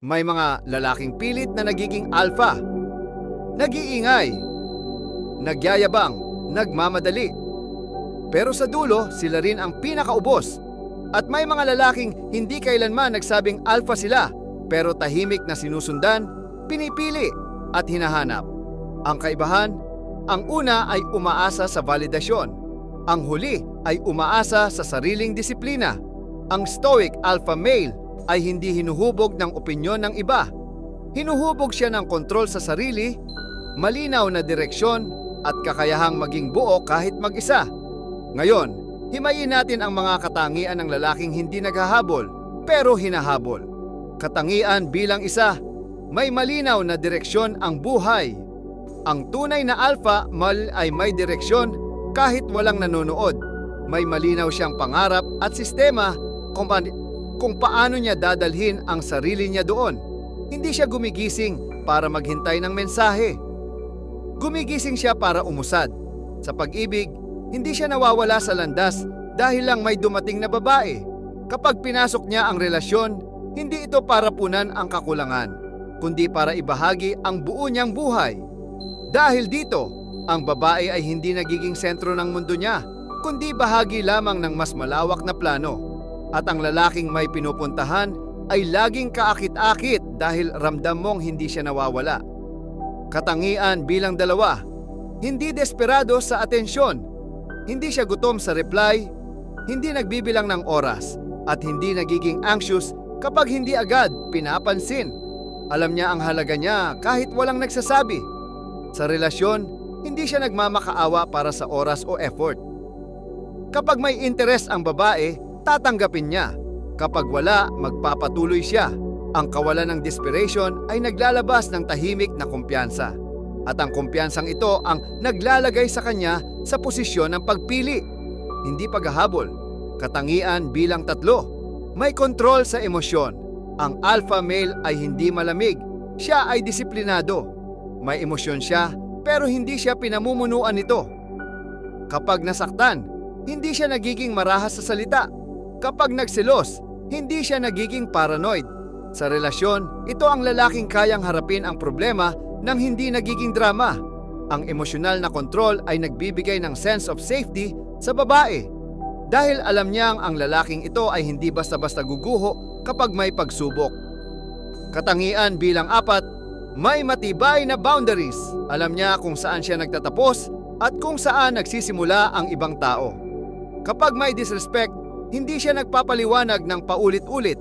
May mga lalaking pilit na nagiging alpha, nag-iingay, nagyayabang, nagmamadali. Pero sa dulo, sila rin ang pinakaubos. At may mga lalaking hindi kailanman nagsabing alpha sila, pero tahimik na sinusundan, pinipili at hinahanap. Ang kaibahan, ang una ay umaasa sa validasyon. Ang huli ay umaasa sa sariling disiplina. Ang stoic alpha male ay hindi hinuhubog ng opinyon ng iba. Hinuhubog siya ng kontrol sa sarili, malinaw na direksyon at kakayahang maging buo kahit mag-isa. Ngayon, himayin natin ang mga katangian ng lalaking hindi naghahabol pero hinahabol. Katangian bilang isa, may malinaw na direksyon ang buhay. Ang tunay na alpha male ay may direksyon kahit walang nanonood. May malinaw siyang pangarap at sistema kung paano niya dadalhin ang sarili niya doon. Hindi siya gumigising para maghintay ng mensahe. Gumigising siya para umusad. Sa pag-ibig, hindi siya nawawala sa landas dahil lang may dumating na babae. Kapag pinasok niya ang relasyon, hindi ito para punan ang kakulangan, kundi para ibahagi ang buo niyang buhay. Dahil dito, ang babae ay hindi nagiging sentro ng mundo niya, kundi bahagi lamang ng mas malawak na plano. At ang lalaking may pinupuntahan ay laging kaakit-akit dahil ramdam mong hindi siya nawawala. Katangian bilang dalawa, hindi desperado sa atensyon. Hindi siya gutom sa reply, hindi nagbibilang ng oras, at hindi nagiging anxious kapag hindi agad pinapansin. Alam niya ang halaga niya kahit walang nagsasabi. Sa relasyon, hindi siya nagmamakaawa para sa oras o effort. Kapag may interest ang babae, tatanggapin niya. Kapag wala, magpapatuloy siya. Ang kawalan ng desperation ay naglalabas ng tahimik na kumpiyansa. At ang kumpiyansang ito ang naglalagay sa kanya sa posisyon ng pagpili, hindi paghahabol. Katangian bilang tatlo, may kontrol sa emosyon. Ang alpha male ay hindi malamig, siya ay disiplinado. May emosyon siya pero hindi siya pinamumunuan nito. Kapag nasaktan, hindi siya nagiging marahas sa salita. Kapag nagselos, hindi siya nagiging paranoid. Sa relasyon, ito ang lalaking kayang harapin ang problema nang hindi nagiging drama. Ang emosyonal na kontrol ay nagbibigay ng sense of safety sa babae. Dahil alam niyang ang lalaking ito ay hindi basta-basta guguho kapag may pagsubok. Katangian bilang apat, may matibay na boundaries. Alam niya kung saan siya nagtatapos at kung saan nagsisimula ang ibang tao. Kapag may disrespect, hindi siya nagpapaliwanag ng paulit-ulit.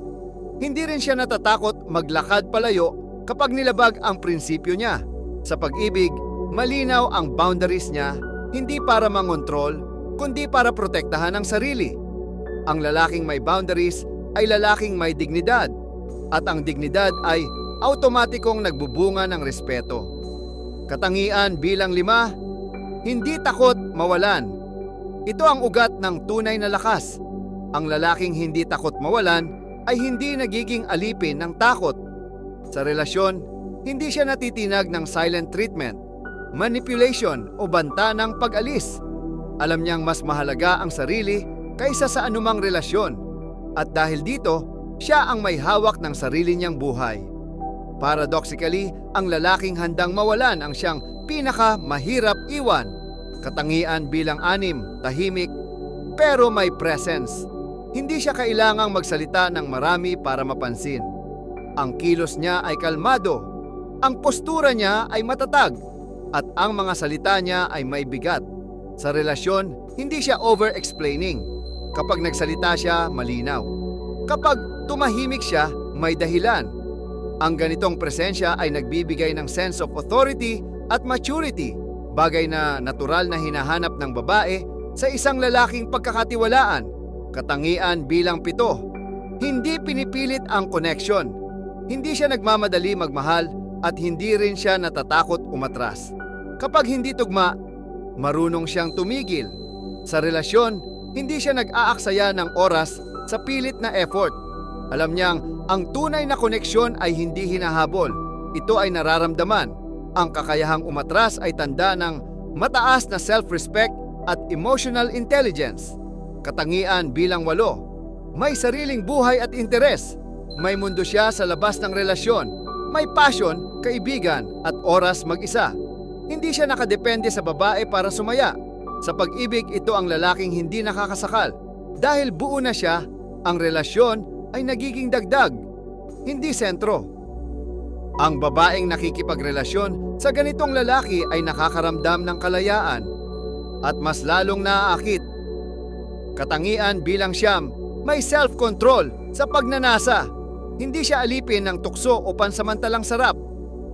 Hindi rin siya natatakot maglakad palayo kapag nilabag ang prinsipyo niya. Sa pag-ibig, malinaw ang boundaries niya, hindi para mangontrol, kundi para protektahan ang sarili. Ang lalaking may boundaries ay lalaking may dignidad, at ang dignidad ay automatikong nagbubunga ng respeto. Katangian bilang 5, hindi takot mawalan. Ito ang ugat ng tunay na lakas. Ang lalaking hindi takot mawalan ay hindi nagiging alipin ng takot. Sa relasyon, hindi siya natitinag ng silent treatment, manipulation o banta ng pag-alis. Alam niyang mas mahalaga ang sarili kaysa sa anumang relasyon. At dahil dito, siya ang may hawak ng sarili niyang buhay. Paradoxically, ang lalaking handang mawalan ang siyang pinaka-mahirap iwan. Katangian bilang 6, tahimik, pero may presence. Hindi siya kailangang magsalita ng marami para mapansin. Ang kilos niya ay kalmado, ang postura niya ay matatag, at ang mga salita niya ay may bigat. Sa relasyon, hindi siya over-explaining. Kapag nagsalita siya, malinaw. Kapag tumahimik siya, may dahilan. Ang ganitong presensya ay nagbibigay ng sense of authority at maturity, bagay na natural na hinahanap ng babae sa isang lalaking pagkakatiwalaan. Katangian bilang 7, hindi pinipilit ang connection. Hindi siya nagmamadali magmahal at hindi rin siya natatakot umatras. Kapag hindi tugma, marunong siyang tumigil. Sa relasyon, hindi siya nag-aaksaya ng oras sa pilit na effort. Alam niyang ang tunay na koneksyon ay hindi hinahabol. Ito ay nararamdaman. Ang kakayahang umatras ay tanda ng mataas na self-respect at emotional intelligence. Katangian bilang 8, may sariling buhay at interes. May mundo siya sa labas ng relasyon. May passion, kaibigan at oras mag-isa. Hindi siya nakadepende sa babae para sumaya. Sa pag-ibig, ito ang lalaking hindi nakakasakal. Dahil buo na siya, ang relasyon ay nagiging dagdag, hindi sentro. Ang babaeng nakikipagrelasyon sa ganitong lalaki ay nakakaramdam ng kalayaan at mas lalong naaakit. Katangian bilang siyam, may self-control sa pagnanasa. Hindi siya alipin ng tukso o pansamantalang sarap.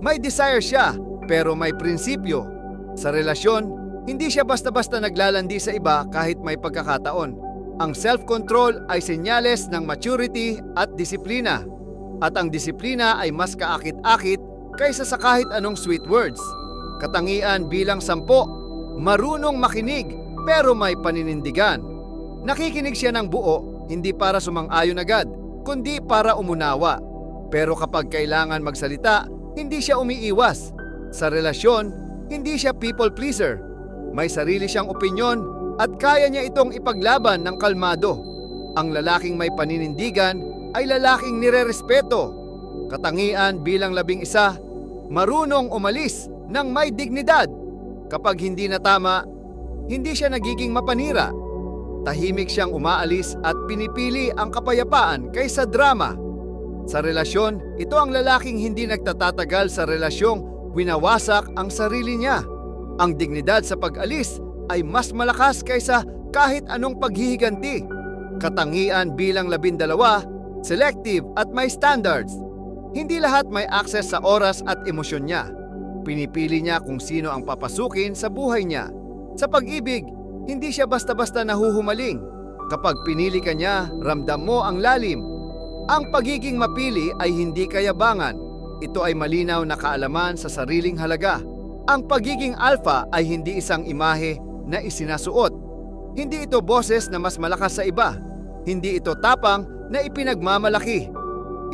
May desire siya pero may prinsipyo. Sa relasyon, hindi siya basta-basta naglalandi sa iba kahit may pagkakataon. Ang self-control ay senyales ng maturity at disiplina. At ang disiplina ay mas kaakit-akit kaysa sa kahit anong sweet words. Katangian bilang 10, marunong makinig pero may paninindigan. Nakikinig siya ng buo, hindi para sumang-ayon agad, kundi para umunawa. Pero kapag kailangan magsalita, hindi siya umiiwas. Sa relasyon, hindi siya people pleaser. May sarili siyang opinyon at kaya niya itong ipaglaban ng kalmado. Ang lalaking may paninindigan ay lalaking nirerespeto. Katangian bilang 11, marunong umalis ng may dignidad. Kapag hindi na tama, hindi siya nagiging mapanira. Tahimik siyang umaalis at pinipili ang kapayapaan kaysa drama. Sa relasyon, ito ang lalaking hindi nagtatatagal sa relasyong winawasak ang sarili niya. Ang dignidad sa pag-alis ay mas malakas kaysa kahit anong paghihiganti. Katangian bilang 12, selective at may standards. Hindi lahat may access sa oras at emosyon niya. Pinipili niya kung sino ang papasukin sa buhay niya. Sa pag-ibig, hindi siya basta-basta nahuhumaling. Kapag pinili ka niya, ramdam mo ang lalim. Ang pagiging mapili ay hindi kayabangan. Ito ay malinaw na kaalaman sa sariling halaga. Ang pagiging alpha ay hindi isang imahe na isinasuot. Hindi ito boses na mas malakas sa iba. Hindi ito tapang na ipinagmamalaki.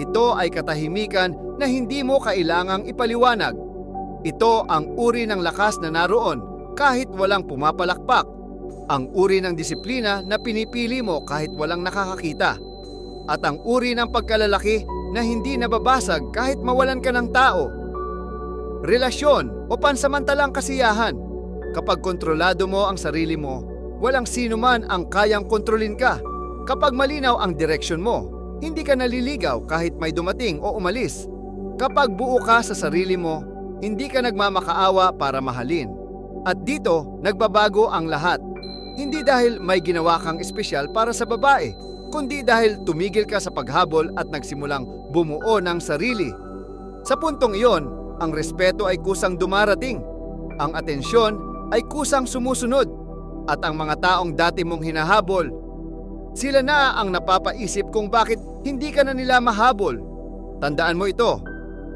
Ito ay katahimikan na hindi mo kailangang ipaliwanag. Ito ang uri ng lakas na naroon kahit walang pumapalakpak. Ang uri ng disiplina na pinipili mo kahit walang nakakakita. At ang uri ng pagkalalaki na hindi nababasag kahit mawalan ka ng tao. Relasyon o pansamantalang kasiyahan. Kapag kontrolado mo ang sarili mo, walang sino man ang kayang kontrolin ka. Kapag malinaw ang direksyon mo, hindi ka naliligaw kahit may dumating o umalis. Kapag buo ka sa sarili mo, hindi ka nagmamakaawa para mahalin. At dito, nagbabago ang lahat. Hindi dahil may ginawa kang espesyal para sa babae, kundi dahil tumigil ka sa paghabol at nagsimulang bumuo ng sarili. Sa puntong iyon, ang respeto ay kusang dumarating, ang atensyon ay kusang sumusunod, at ang mga taong dati mong hinahabol, sila na ang napapaisip kung bakit hindi ka na nila mahabol. Tandaan mo ito,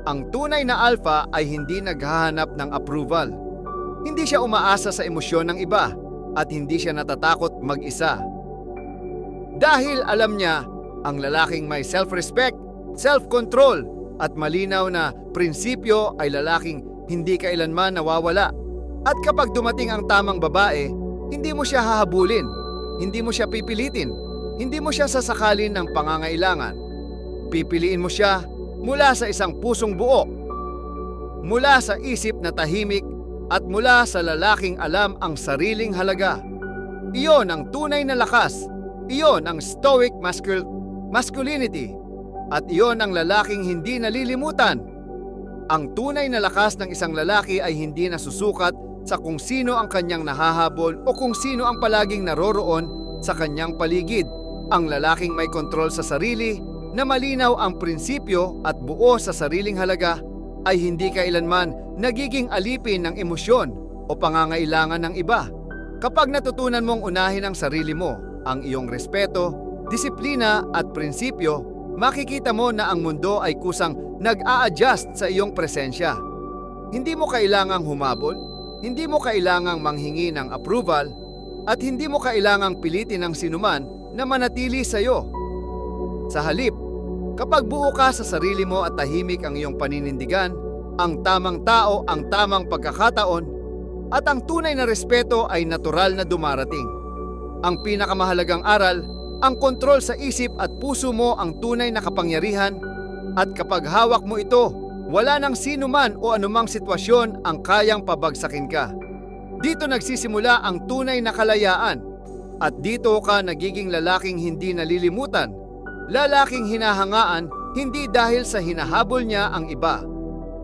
ang tunay na alpha ay hindi naghahanap ng approval. Hindi siya umaasa sa emosyon ng iba at hindi siya natatakot mag-isa. Dahil alam niya, ang lalaking may self-respect, self-control at malinaw na prinsipyo ay lalaking hindi kailanman nawawala. At kapag dumating ang tamang babae, hindi mo siya hahabulin, hindi mo siya pipilitin, hindi mo siya sasakalin ng pangangailangan. Pipiliin mo siya mula sa isang pusong buo, mula sa isip na tahimik at mula sa lalaking alam ang sariling halaga. Iyon ang tunay na lakas. Iyon ang stoic masculinity. At iyon ang lalaking hindi nalilimutan. Ang tunay na lakas ng isang lalaki ay hindi nasusukat sa kung sino ang kanyang nahahabol o kung sino ang palaging naroroon sa kanyang paligid. Ang lalaking may kontrol sa sarili, na malinaw ang prinsipyo at buo sa sariling halaga, ay hindi kailanman nagiging alipin ng emosyon o pangangailangan ng iba. Kapag natutunan mong unahin ang sarili mo, ang iyong respeto, disiplina at prinsipyo, makikita mo na ang mundo ay kusang nag-a-adjust sa iyong presensya. Hindi mo kailangang humabol, hindi mo kailangang manghingi ng approval, at hindi mo kailangang pilitin ng sinuman na manatili sa iyo. Sa halip, kapag buo ka sa sarili mo at tahimik ang iyong paninindigan, ang tamang tao ang tamang pagkakataon, at ang tunay na respeto ay natural na dumarating. Ang pinakamahalagang aral, ang kontrol sa isip at puso mo ang tunay na kapangyarihan At kapag hawak mo ito, wala nang sino man o anumang sitwasyon ang kayang pabagsakin ka. Dito nagsisimula ang tunay na kalayaan. At dito ka nagiging lalaking hindi nalilimutan. Lalaking hinahangaan hindi dahil sa hinahabol niya ang iba,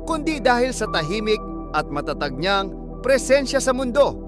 kundi dahil sa tahimik at matatag niyang presensya sa mundo.